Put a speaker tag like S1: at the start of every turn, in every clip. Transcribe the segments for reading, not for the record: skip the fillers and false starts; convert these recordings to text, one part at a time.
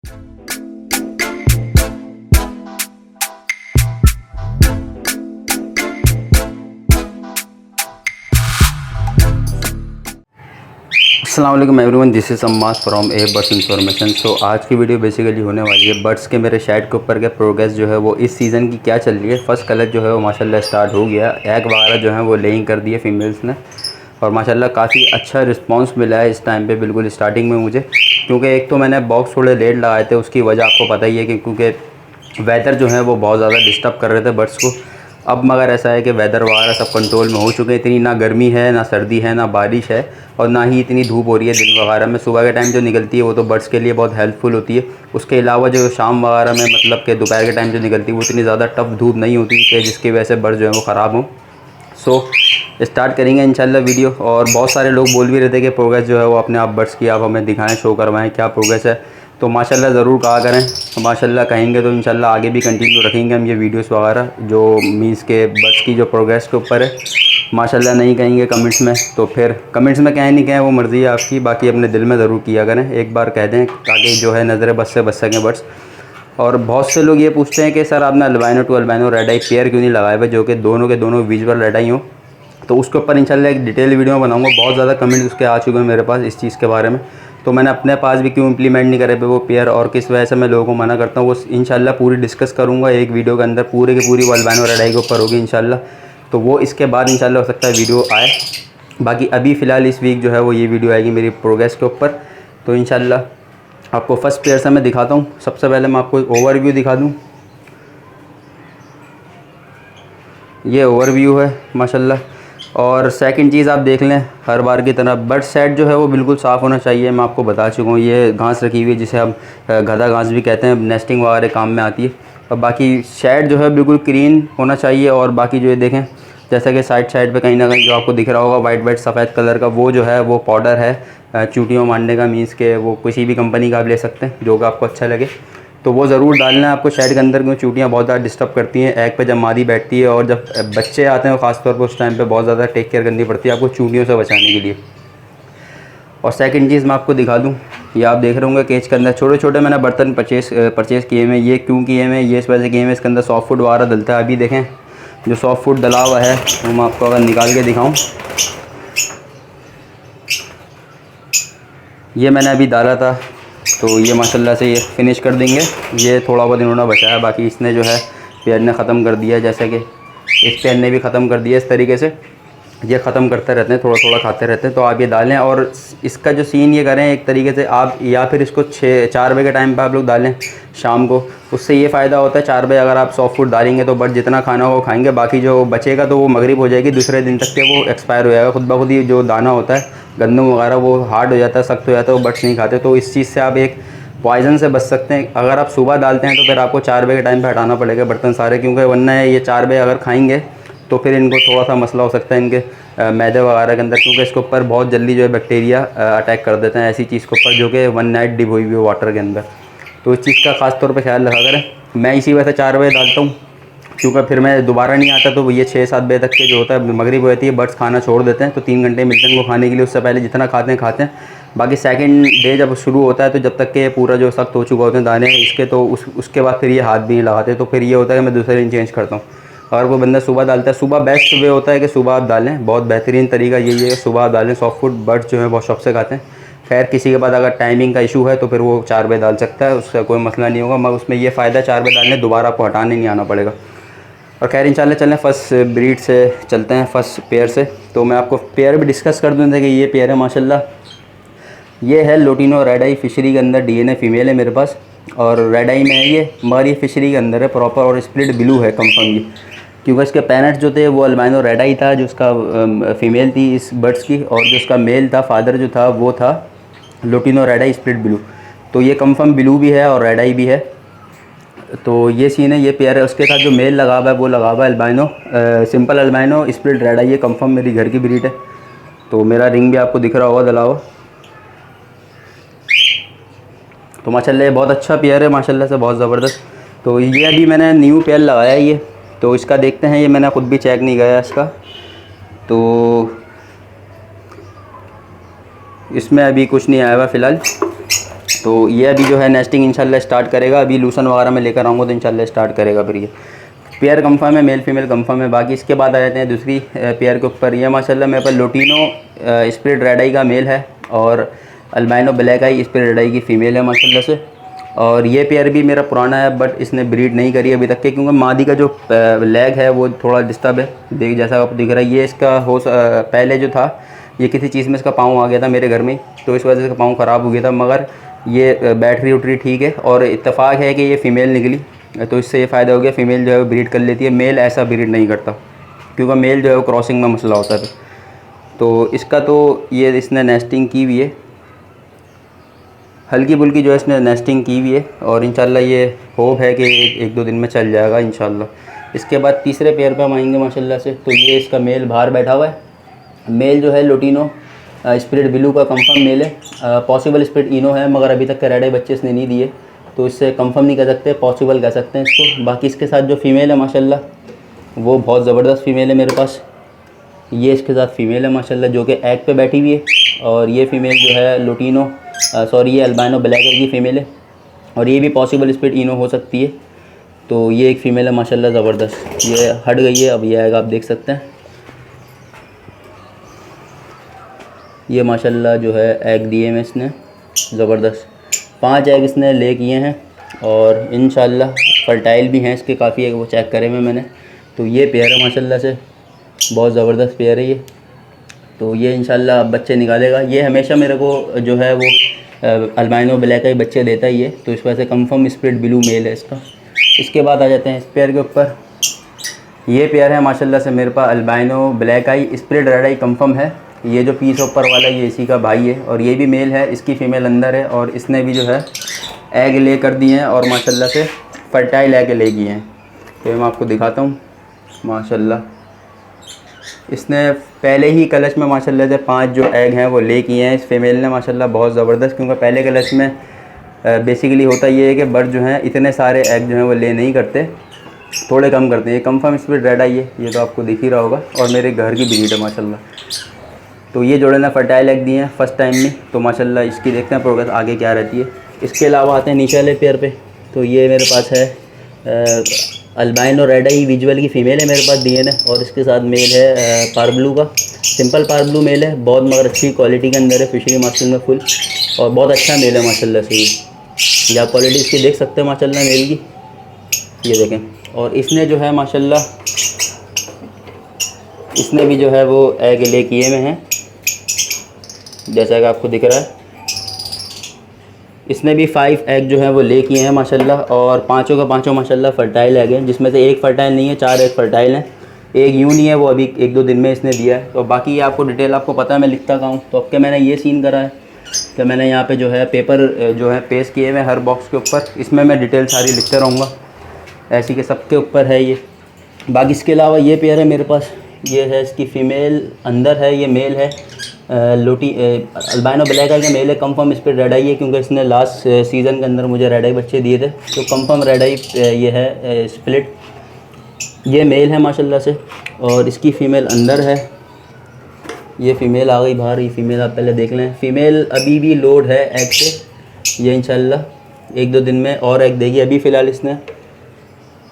S1: अस्सलाम वालेकुम everyone, this is Ammas from a birds information. So आज की वीडियो बेसिकली होने वाली है बर्ड्स के मेरे शेड के ऊपर के प्रोग्रेस जो है वो इस सीज़न की क्या चल रही है। फर्स्ट कलर जो है वो माशाल्लाह स्टार्ट हो गया, एग वगैरह जो है वो लेइंग कर दिए फीमेल्स ने, और माशाल्लाह काफ़ी अच्छा रिस्पांस मिला है इस टाइम पे बिल्कुल स्टार्टिंग में मुझे, क्योंकि एक तो मैंने बॉक्स थोड़े लेट लगाए थे। उसकी वजह आपको पता ही है कि क्योंकि वेदर जो है वो बहुत ज़्यादा डिस्टर्ब कर रहे थे बर्ड्स को। अब मगर ऐसा है कि वेदर वगैरह सब कंट्रोल में हो चुके हैं, इतनी ना गर्मी है ना सर्दी है ना बारिश है, और ना ही इतनी धूप हो रही है दिन वगैरह में। सुबह के टाइम जो निकलती है वो तो बर्ड्स के लिए बहुत हेल्पफुल होती है। उसके अलावा जो शाम वगैरह में मतलब कि दोपहर के टाइम जो निकलती है वो इतनी ज़्यादा टफ धूप नहीं होती कि जिसकी वजह से बर्ड्स जो है वो ख़राब हों। सो स्टार्ट करेंगे इंशाल्लाह वीडियो। और बहुत सारे लोग बोल भी रहे थे कि प्रोग्रेस जो है वो अपने आप बर्ड्स की आप हमें दिखाएं, शो करवाएं क्या प्रोग्रेस है। तो माशाल्लाह ज़रूर कहा करें, माशाल्लाह कहेंगे तो इंशाल्लाह आगे भी कंटिन्यू रखेंगे हम ये वीडियोस वगैरह जो मीन्स के बर्ड्स की जो प्रोग्रेस के ऊपर है। माशाल्लाह नहीं कहेंगे कमेंट्स में तो फिर कमेंट्स में कहें नहीं कहें वो मर्ज़ी है आपकी, बाकी अपने दिल में ज़रूर किया करें, एक बार कह दें ताकि जो है नज़र बस से बच सकें बर्ड्स। और बहुत से लोग ये पूछते हैं कि सर आपने albino to albino red eye pair क्यों नहीं लगाए हुए, जो कि दोनों के दोनों विजुअल रेड आई हों। तो उसके ऊपर इंशाल्लाह एक डिटेल वीडियो बनाऊंगा। बहुत ज़्यादा कमेंट्स उसके आ चुके हैं मेरे पास इस चीज़ के बारे में, तो मैंने अपने पास भी क्यों इंप्लीमेंट नहीं करे पे वो पेयर और किस वजह से मैं लोगों को मना करता हूँ, वो इंशाल्लाह पूरी डिस्कस करूँगा एक वीडियो के अंदर। पूरे की पूरी वो अल्बाइनो रेड आई के ऊपर होगी इंशाल्लाह, तो वो इसके बाद इंशाल्लाह हो सकता है वीडियो आए। बाकी अभी फ़िलहाल इस वीक जो है वो ये वीडियो आएगी मेरी प्रोग्रेस के ऊपर। तो इंशाल्लाह आपको फ़र्स्ट पेयर से मैं दिखाता हूँ। सबसे पहले मैं आपको ओवरव्यू दिखा दूँ। ये ओवरव्यू है माशाल्लाह। और सेकंड चीज़ आप देख लें हर बार की तरह बर्ड सेट जो है वो बिल्कुल साफ़ होना चाहिए। मैं आपको बता चुका हूँ, ये घास रखी हुई है जिसे हम गधा घास भी कहते हैं, नेस्टिंग वगैरह काम में आती है। और बाकी शेड जो है बिल्कुल क्लीन होना चाहिए। और बाकी जो ये देखें जैसा कि साइड पे कहीं ना कहीं जो आपको दिख रहा होगा वाइट सफ़ेद कलर का, वो जो है वो पाउडर है चूटियों मारने का, मीन्स के वो किसी भी कंपनी का आप ले सकते हैं जो कि आपको अच्छा लगे, तो वो ज़रूर डालना है आपको शेड के अंदर, क्योंकि चूटियाँ बहुत ज़्यादा डिस्टर्ब करती हैं एग पे जब मादी बैठती है। और जब बच्चे आते हैं ख़ास तौर पर उस टाइम पे बहुत ज़्यादा टेक केयर करनी पड़ती है आपको चूटियों से बचाने के लिए। और सेकंड चीज़ मैं आपको दिखा दूँ, ये आप देख रहे होंगे केज के अंदर छोटे छोटे मैंने बर्तन परचेज़ किए हुए हैं। ये क्यों किए हुए हैं, ये इस वजह से किए हुए हैं, इसके अंदर सॉफ्ट फूड वगैरह डलता है। अभी देखें जो सॉफ्ट फूड डला हुआ है वो मैं आपको अगर निकाल के दिखाऊँ, ये मैंने अभी डाला था, तो ये माशाल्लाह से ये फ़िनिश कर देंगे। ये थोड़ा बहुत इन्होंने बचाया, बाकी इसने जो है पेयर ने ख़त्म कर दिया, जैसे कि इस पेयर ने भी ख़त्म कर दिया। इस तरीके से ये ख़त्म करते रहते हैं, थोड़ा थोड़ा खाते रहते हैं। तो आप ये डालें और इसका जो सीन ये करें एक तरीके से आप, या फिर इसको 4 बजे के टाइम पे आप लोग डालें शाम को। उससे ये फ़ायदा होता है 4 बजे अगर आप सॉफ्ट फूड डालेंगे तो बट जितना खाना हो खाएंगे, बाकी जो बचेगा तो वो मगरिब हो जाएगी, दूसरे दिन तक के वो एक्सपायर हो जाएगा खुद ब खुद। ही जो दाना होता है गंदम वगैरह वो हार्ड हो जाता है, सख्त हो जाता है, वो बट्स नहीं खाते। तो इस चीज़ से आप एक पॉइज़न से बच सकते हैं। अगर आप सुबह डालते हैं तो फिर आपको 4 बजे के टाइम पे हटाना पड़ेगा बर्तन सारे, क्योंकि वरना ये 4 बजे अगर खाएंगे तो फिर इनको थोड़ा सा मसला हो सकता है इनके मैदे वगैरह के अंदर, क्योंकि इसके ऊपर बहुत जल्दी जो है बैक्टीरिया अटैक कर देते हैं ऐसी चीज़ के ऊपर जो कि 1 नाइट डिप हुई हुई वाटर के अंदर। तो इस चीज़ का ख़ास तौर पे ख्याल रखा करें। मैं इसी वजह से 4 बजे डालता हूँ, क्योंकि फिर मैं दोबारा नहीं आता तो ये 6-7 बजे तक के जो होता है मगरिब हो जाती है, बर्ड्स खाना छोड़ देते हैं, तो 3 घंटे मिलते हैं उनको खाने के लिए। उससे पहले जितना खाते हैं। बाकी सेकंड डे जब शुरू होता है तो जब तक के पूरा जो सख्त हो चुका होते हैं दाने इसके, तो उसके बाद फिर ये हाथ भी नहीं लगाते। तो फिर ये होता है कि मैं दूसरे दिन चेंज करता हूँ। अगर वो बंदा सुबह डालता है, सुबह बेस्ट वे होता है कि सुबह आप डालें, बहुत बेहतरीन तरीका यही है कि सुबह आप डालें। सॉफ्ट फूड बर्ड्स जो है बहुत शौक से खाते हैं। खैर किसी के पास अगर टाइमिंग का इशू है तो फिर वो 4 बजे डाल सकता है, उसका कोई मसला नहीं होगा, मगर उसमें ये फ़ायदा 4 बजे डालने दोबारा आपको हटाने नहीं आना पड़ेगा। और खैर इंशाल्लाह चलें फर्स्ट ब्रीड से चलते हैं, फर्स्ट पेयर से। तो मैं आपको पेयर भी डिस्कस कर दूँ कि ये पेयर है माशाल्लाह, ये है लोटिनो रेड आई फिशरी के अंदर डीएनए फीमेल है मेरे पास, और रेड आई में है ये, मगर ये फिशरी के अंदर है प्रॉपर, और स्प्लिट ब्लू है कंफर्म ये, क्योंकि इसके पेरेंट्स जो थे वो अल्बाइनो रेड आई था जो उसका फ़ीमेल थी इस बर्ड्स की, और जो उसका मेल था फादर जो था वो था लोटिनो रेड आई स्प्लिट ब्लू। तो ये कंफर्म ब्लू भी है और रेड आई भी है। तो ये सीन है, ये पेयर है। उसके साथ जो मेल लगा हुआ है वो लगा हुआ है albino simple albino split red eye, ये कंफर्म मेरी घर की ब्रीड है। तो मेरा रिंग भी आपको दिख रहा होगा डला हुआ। तो माशाल्लाह बहुत अच्छा पेयर है माशाल्लाह से, बहुत ज़बरदस्त। तो ये अभी मैंने न्यू पेयर लगाया है ये, तो इसका देखते हैं, ये मैंने ख़ुद भी चेक नहीं किया इसका, तो इसमें अभी कुछ नहीं आया हुआ फ़िलहाल। तो ये अभी जो है नेस्टिंग इंशाल्लाह स्टार्ट करेगा। अभी लूसन वगैरह में लेकर आऊँगा तो इंशाल्लाह स्टार्ट करेगा। फिर ये पेयर कंफर्म है, मेल फीमेल कंफर्म है। बाकी इसके बाद आ जाते हैं दूसरी पेयर के ऊपर। ये माशाल्लाह मेरे पास लोटिनो स्प्लिट रेड आई का मेल है और albino black eye split red आई की फ़ीमेल है माशाल्लाह से। और ये पेयर भी मेरा पुराना है, बट इसने ब्रीड नहीं करी अभी तक के, क्योंकि मादी का जो लेग है वो थोड़ा डिस्टर्ब है। देख जैसा आपको दिख रहा है, ये इसका पहले जो था ये किसी चीज़ में इसका पाँव आ गया था मेरे घर में, तो इस वजह से इसका पाँव ख़राब हो गया था। मगर ये बैटरी उटरी ठीक है और इत्तेफाक है कि ये फ़ीमेल निकली, तो इससे ये फ़ायदा हो गया। फ़ीमेल जो है वो ब्रीड कर लेती है, मेल ऐसा ब्रीड नहीं करता, क्योंकि मेल जो है वो क्रॉसिंग में मसला होता है। तो इसका तो ये इसने नेस्टिंग की हुई है, हल्की फुल्की जो है इसने नेस्टिंग की हुई है और इंशाल्लाह ये होप है कि एक दो दिन में चल जाएगा इंशाल्लाह। इसके बाद तीसरे पेयर पे हम आएंगे माशाल्लाह से। तो ये इसका मेल बाहर बैठा हुआ है। मेल जो है लोटिनो स्प्लिट ब्लू का कंफर्म मेल है। पॉसिबल स्प्लिट इनो है, मगर अभी तक रेड आई बच्चे इसने नहीं दिए, तो इससे कंफर्म नहीं कर सकते, पॉसिबल कह सकते हैं इसको। बाकी इसके साथ जो फ़ीमेल है माशाल्लाह वो बहुत ज़बरदस्त फ़ीमेल है मेरे पास। ये इसके साथ फ़ीमेल है माशाल्लाह जो कि एग पे बैठी हुई है। और ये फ़ीमेल जो है लोटिनो ये अल्बाइनो ब्लैक आई की फ़ीमेल है और ये भी पॉसिबल स्प्लिट इनो हो सकती है। तो ये एक फ़ीमेल है माशाल्लाह ज़बरदस्त। ये हट गई है, अब ये आएगा, आप देख सकते हैं। ये माशाल्लाह जो है एग दिए में इसने ज़बरदस्त 5 एग इसने ले किए हैं और इंशाल्लाह फर्टाइल भी हैं इसके काफ़ी है, वो चेक करे हुए मैंने। तो ये पेयर है माशाल्लाह से, बहुत ज़बरदस्त पेयर है ये। तो ये इंशाल्लाह अब बच्चे निकालेगा। ये हमेशा मेरे को जो है वो अल्बाइनो ब्लैक आई बच्चे देता ही है, तो इस वजह से कंफर्म स्प्लिट ब्लू मेल है इसका। इसके बाद आ जाते हैं इस पेयर के ऊपर। ये पेयर है माशाल्लाह से मेरे पास albino black eye split red eye confirm है। ये जो पीस ऊपर वाला ये इसी का भाई है और ये भी मेल है, इसकी फ़ीमेल अंदर है और इसने भी जो है एग ले कर दिए हैं और माशाल्लाह से फर्टाइल एग ले किए हैं। तो मैं आपको दिखाता हूँ माशाल्लाह। इसने पहले ही कलश में माशाल्लाह से 5 जो एग हैं वो ले किए हैं इस फीमेल ने माशाल्लाह, बहुत ज़बरदस्त। क्योंकि पहले कलश में बेसिकली होता ये है कि बर्ड जो हैं इतने सारे एग जो हैं वो ले नहीं करते, थोड़े कम करते हैं। ये कंफर्म स्प्लिट रेड आई है, ये तो आपको दिख ही रहा होगा और मेरे घर की ब्रीड है माशाल्लाह। तो ये जोड़े ने फर्टाइल एग दिए हैं फर्स्ट टाइम में, तो माशाल्लाह इसकी देखते हैं प्रोग्रेस आगे क्या रहती है। इसके अलावा आते हैं नीचे वाले पेयर पे। तो ये मेरे पास है अल्बाइनो रेड आई विजुअल की फ़ीमेल है मेरे पास डीएनए और इसके साथ मेल है पारब्लू का, सिंपल पारब्लू मेल है, बहुत मगर अच्छी क्वालिटी के अंदर है, फिशरी मार्शल में फुल और बहुत अच्छा मेल है माशाल्लाह से। ये आप क्वालिटी इसकी देख सकते हैं माशाल्लाह मेल की, ये देखें। और इसने जो है माशाल्लाह इसने भी जो है वो एग ले किए में हैं, जैसा कि आपको दिख रहा है। इसने भी 5 एग जो है वो ले किए हैं माशाल्लाह और पाँचों का पाँचों माशाल्लाह फर्टाइल एग हैं, जिसमें से एक फ़र्टाइल नहीं है, 4 एग फर्टाइल हैं। एक यूँ नहीं है, वो अभी 1-2 दिन में इसने दिया है। तो बाकी आपको डिटेल आपको पता है, मैं लिखता कहाँ हूँ। तो अब के मैंने ये सीन करा है कि मैंने यहाँ पे जो है पेपर जो है पेस्ट किए हुए हर बॉक्स के ऊपर, इसमें मैं डिटेल सारी लिखते रहूँगा, ऐसी के सब के ऊपर है ये। बाकी इसके अलावा ये पेयर है मेरे पास, ये है इसकी फ़ीमेल अंदर है, ये मेल है अल्बाइनो ब्लैक आई का मेल है, कंफर्म स्प्लिट रेड आई है, क्योंकि इसने लास्ट सीज़न के अंदर मुझे रेड आई बच्चे दिए थे, तो कंफर्म रेड आई ये है स्प्लिट। ये मेल है माशाल्लाह से और इसकी फ़ीमेल अंदर है। ये फ़ीमेल आ गई बाहर, ये फ़ीमेल आप पहले देख लें। फ़ीमेल अभी भी लोड है एग से, ये इंशाल्लाह 1-2 दिन में और एग देगी। अभी फ़िलहाल इसने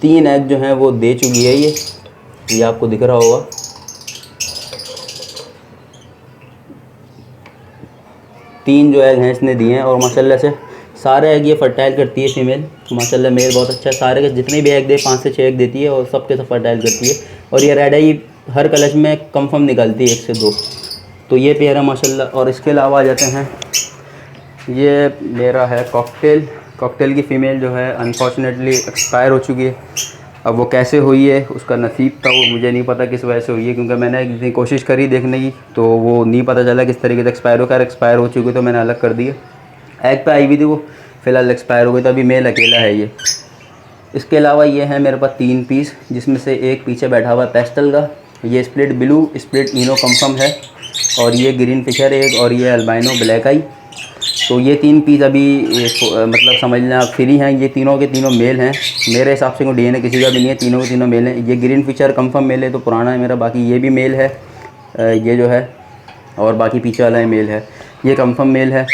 S1: 3 एग जो हैं वो दे चुकी है, ये आपको दिख रहा होगा। 3 जो एग हैं इसने दिए हैं और माशाल्लाह से सारे एग ये फर्टाइल करती है फ़ीमेल माशाल्लाह। मेल बहुत अच्छा है, सारे के जितने भी एग दे 5 से 6 एग देती है और सबके सब फर्टाइल करती है। और ये रेड आई हर कलश में कंफर्म निकलती है 1 से 2। तो ये पेयर है माशाल्लाह। और इसके अलावा आ जाते हैं, ये मेरा है कॉकटेल की फ़ीमेल जो है अनफॉर्चुनेटली एक्सपायर हो चुकी है। अब वो कैसे हुई है, उसका नसीब था, वो मुझे नहीं पता किस वजह से हुई है, क्योंकि मैंने इतनी कोशिश करी देखने की तो वो नहीं पता चला किस तरीके से एक्सपायर हो चुकी, तो मैंने अलग कर दिया। एग पे आई हुई थी वो, फ़िलहाल एक्सपायर हो गई, तो अभी मेल अकेला है ये। इसके अलावा ये है मेरे पास 3 पीस, जिसमें से एक पीछे बैठा हुआ पेस्टल का, ये स्प्लिट ब्लू स्प्लिट इनो कंफर्म है, और ये ग्रीन फिशर एक, और ये अल्बाइनो ब्लैक आई। तो ये 3 पीस अभी मतलब समझ लें आप फ्री हैं। ये तीनों के तीनों मेल हैं मेरे हिसाब से, कोई डीएनए किसी का भी नहीं है, तीनों के तीनों मेल हैं। ये ग्रीन फिशर कंफर्म मेल है, तो पुराना है मेरा। बाकी ये भी मेल है ये जो है, और बाकी पीछे वाला मेल है, ये कंफर्म मेल है।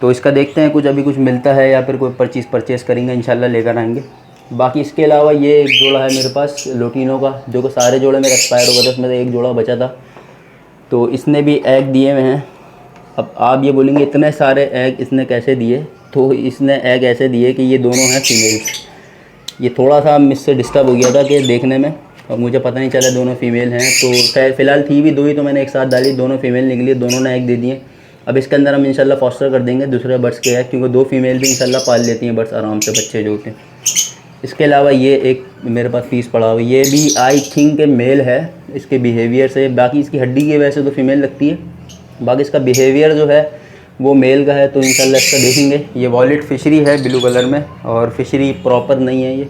S1: तो इसका देखते हैं कुछ अभी कुछ मिलता है या फिर कोई चीज़ परचेज़ करेंगे, इंशाल्लाह लेकर आएंगे। बाकी इसके अलावा ये एक जोड़ा है मेरे पास लोटिनो का, जो कि सारे जोड़े मेरे एक्सपायर हो गए थे, उसमें से एक जोड़ा बचा था। तो इसने भी एग दिए हुए हैं। अब आप ये बोलेंगे इतने सारे एग इसने कैसे दिए, तो इसने एग ऐसे दिए कि ये दोनों हैं फीमेल्स। ये थोड़ा सा मुझसे डिस्टर्ब हो गया था कि देखने में, और मुझे पता नहीं चला दोनों फीमेल हैं। तो खैर फ़िलहाल थी भी दो ही, तो मैंने एक साथ डाली, दोनों फीमेल निकली, दोनों ने एग दे दिए। अब इसके अंदर हम इंशाल्लाह फॉस्टर कर देंगे दूसरे बर्ड्स के एग, क्योंकि दो फीमेल भी इंशाल्लाह पाल लेती हैं बर्ड्स आराम से, बच्चे जो होते हैं। इसके अलावा ये एक मेरे पास पीस पड़ा हुआ है, ये भी आई थिंक मेल है इसके बिहेवियर से। बाकी इसकी हड्डी की वजह से तो फीमेल लगती है, बाकी इसका बिहेवियर जो है वो मेल का है। तो इंशाल्लाह इसका देखेंगे। ये वॉलेट फिशरी है ब्लू कलर में, और फिशरी प्रॉपर नहीं है ये,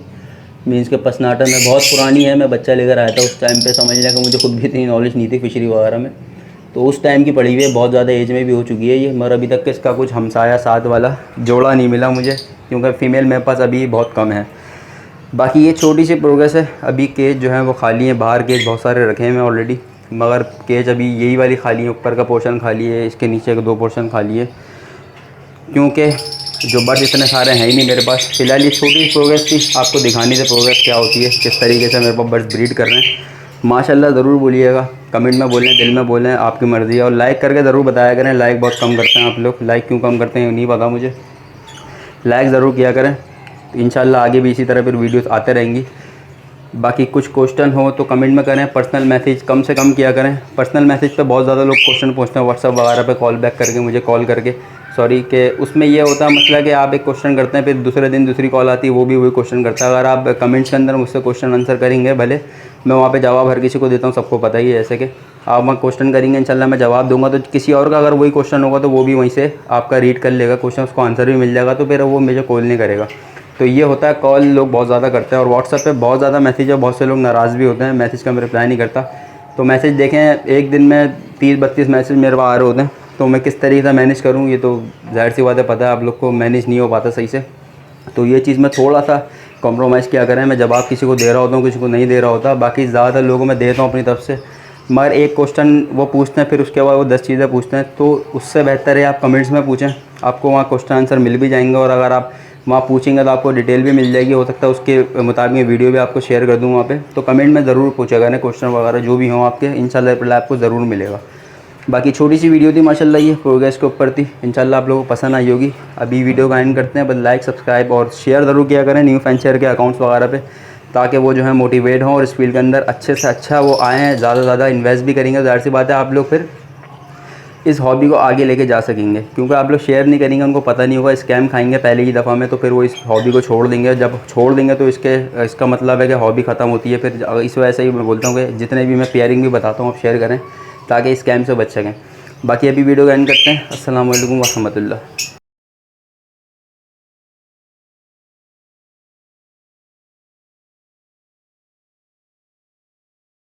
S1: मीन्स के पसनाटा में बहुत पुरानी है। मैं बच्चा लेकर आया था उस टाइम पे, समझ लिया कि मुझे खुद भी इतनी नॉलेज नहीं थी फिशरी वगैरह में, तो उस टाइम की पड़ी हुई है, बहुत ज़्यादा एज में भी हो चुकी है ये। मगर अभी तक इसका कुछ हमसाया साथ वाला जोड़ा नहीं मिला मुझे, क्योंकि फ़ीमेल मेरे पास अभी बहुत कम है। बाकी ये छोटी सी प्रोग्रेस है। अभी केज जो है वो खाली है, बाहर केज बहुत सारे रखे हैं ऑलरेडी, मगर केज अभी यही वाली खाली है, ऊपर का पोर्शन खाली है, इसके नीचे का 2 पोर्शन खाली है, क्योंकि जो बर्ड इतने सारे हैं ही नहीं मेरे पास। फ़िलहाल ये छोटी सी प्रोग्रेस थी, आपको दिखाने से प्रोग्रेस क्या होती है, किस तरीके से मेरे पास बर्ड्स ब्रीड कर रहे हैं। माशाल्लाह ज़रूर बोलिएगा, कमेंट में बोलें, दिल में बोलें, आपकी मर्ज़ी है। और लाइक करके ज़रूर बताया करें, लाइक बहुत कम करते हैं आप लोग, लाइक क्यों कम करते हैं नहीं पता मुझे, लाइक ज़रूर किया करें। तो इंशाल्लाह आगे भी इसी तरह फिर वीडियोस आते रहेंगी। बाकी कुछ क्वेश्चन हो तो कमेंट में करें, पर्सनल मैसेज कम से कम किया करें। पर्सनल मैसेज पे बहुत ज़्यादा लोग क्वेश्चन पूछते हैं व्हाट्सअप वगैरह पे, कॉल बैक करके, मुझे कॉल करके, सॉरी कि उसमें ये होता है मसला कि आप एक क्वेश्चन करते हैं, फिर दूसरे दिन दूसरी कॉल आती है, वो भी वही क्वेश्चन करता है। अगर आप कमेंट्स के अंदर मुझसे क्वेश्चन आंसर करेंगे, भले मैं वहाँ पे जवाब हर किसी को देता हूँ, सबको पता ही है, जैसे कि आप वहाँ क्वेश्चन करेंगे इंशाल्लाह मैं जवाब दूंगा, तो किसी और का अगर वही क्वेश्चन होगा तो वो भी वहीं से आपका रीड कर लेगा क्वेश्चन, उसको आंसर भी मिल जाएगा, तो फिर वो मुझे कॉल नहीं करेगा। तो ये होता है, कॉल लोग बहुत ज़्यादा करते हैं, और व्हाट्सएप पे बहुत ज़्यादा मैसेज है, बहुत से लोग नाराज़ भी होते हैं, मैसेज का मैं रिप्लाई नहीं करता। तो मैसेज देखें, एक दिन में 30-32 मैसेज मेरे पास आ रहे होते हैं, तो मैं किस तरीके से मैनेज करूँ, ये तो ज़ाहिर सी बात है, पता है आप लोग को, मैनेज नहीं हो पाता सही से। तो ये चीज़ में थोड़ा सा कॉम्प्रोमाइज़ क्या करें, मैं जवाब किसी को दे रहा होता हूँ, किसी को नहीं दे रहा होता। बाकी ज़्यादातर लोगों मैं देता हूँ अपनी तरफ से, मगर एक क्वेश्चन वो पूछते हैं, फिर उसके बाद वो 10 चीज़ें पूछते हैं, तो उससे बेहतर है आप कमेंट्स में पूछें, आपको वहाँ क्वेश्चन आंसर मिल भी जाएंगे। और अगर आप वहाँ पूछेंगे तो आपको डिटेल भी मिल जाएगी, हो सकता है उसके मुताबिक वीडियो भी आपको शेयर कर दूँ वहाँ पे। तो कमेंट में ज़रूर पूछा करें क्वेश्चन वगैरह जो भी हों आपके, इंशाल्लाह रिप्लाई आपको ज़रूर मिलेगा। बाकी छोटी सी वीडियो थी माशाल्लाह, ये प्रोग्रेस के ऊपर थी, इंशाल्लाह आप लोगों को पसंद आई होगी। अभी वीडियो का एंड करते हैं, बस लाइक सब्सक्राइब और शेयर ज़रूर किया करें न्यू फैंचर के अकाउंट्स वगैरह पे, ताकि वो जो है मोटिवेट हों और इस फील्ड के अंदर अच्छे से अच्छा वो आएँ हैं, ज़्यादा से ज़्यादा इन्वेस्ट भी करेंगे, ज़ाहिर सी बात है आप लोग फिर इस हॉबी को आगे लेके जा सकेंगे। क्योंकि आप लोग शेयर नहीं करेंगे, उनको पता नहीं होगा, स्कैम खाएंगे पहले ही दफ़ा में, तो फिर वो इस हॉबी को छोड़ देंगे। जब छोड़ देंगे तो इसका मतलब है कि हॉबी ख़त्म होती है। फिर इस वजह से ही मैं बोलता हूँ कि जितने भी मैं पेयरिंग भी बताता हूँ आप शेयर करें, ताकि स्कैम से बच सकें। बाकी अभी वीडियो का एंड करते हैं। अस्सलाम वालेकुम व रहमतुल्लाह।